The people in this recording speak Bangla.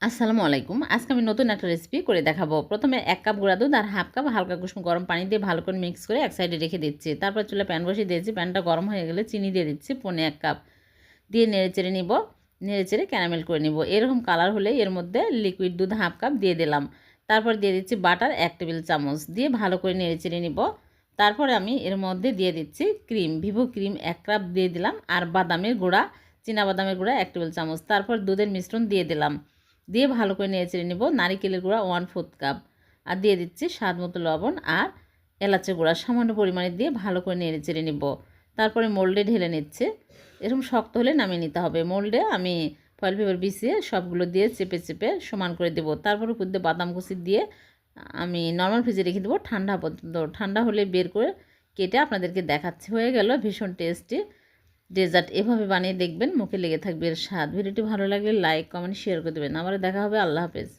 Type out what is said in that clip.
আসসালামু আলাইকুম। আজকে আমি নতুন একটা রেসিপি করে দেখাবো। প্রথমে ১ কাপ গুঁড়া দুধ আর হাফ কাপ হালকা কুসুম গরম পানি দিয়ে ভালো করে মিক্স করে এক সাইডে রেখে দিচ্ছি। তারপর চুলায় প্যান বসিয়ে দিয়েছি। প্যানটা গরম হয়ে গেলে চিনি দিয়ে দিচ্ছি পৌনে ১ কাপ। দিয়ে নেড়েচেড়ে নিব। নেড়েচেড়ে ক্যারামেল করে নিব। এরকম কালার হলে এর মধ্যে লিকুইড দুধ হাফ কাপ দিয়ে দিলাম। তারপর দিয়ে দিচ্ছি বাটার ১ টেবিল চামচ। দিয়ে ভালো করে নেড়েচেড়ে নিব। তারপরে আমি এর মধ্যে দিয়ে দিচ্ছি ক্রিম, ভিভো ক্রিম ১ কাপ দিয়ে দিলাম আর বাদামের গুঁড়া, চীনাবাদামের গুঁড়া ১ টেবিল চামচ। তারপর দুধের মিশ্রণ দিয়ে দিলাম। দিয়ে ভালো করে নেড়েচেড়ে নেব। নারিকেলের গুঁড়া 1/4 কাপ আর দিয়ে দিচ্ছি স্বাদ মতো লবণ আর এলাচের গুঁড়া সামান্য পরিমাণে দিয়ে ভালো করে নেড়েচেড়ে নেব। তারপরে মোল্ডে ঢেলে নিচ্ছে। এরকম শক্ত হলে নামিয়ে নিতে হবে। মোল্ডে আমি ফয়েল পেপার বিছিয়ে সবগুলো দিয়ে চেপে চেপে সমান করে দেব। তারপর উপর দিয়ে বাদাম কুচি দিয়ে আমি নর্মাল ফ্রিজে রেখে দেবো ঠান্ডা পর্যন্ত। ঠান্ডা হলে বের করে কেটে আপনাদেরকে দেখাচ্ছি। হয়ে গেল ভীষণ টেস্টি ডেজার্ট। এভাবে বানিয়ে দেখবেন, মুখে লেগে থাকবে এর স্বাদ। ভিডিওটি ভালো লাগলে লাইক, কমেন্ট, শেয়ার করে দেবেন। আবার দেখা হবে। আল্লাহ হাফেজ।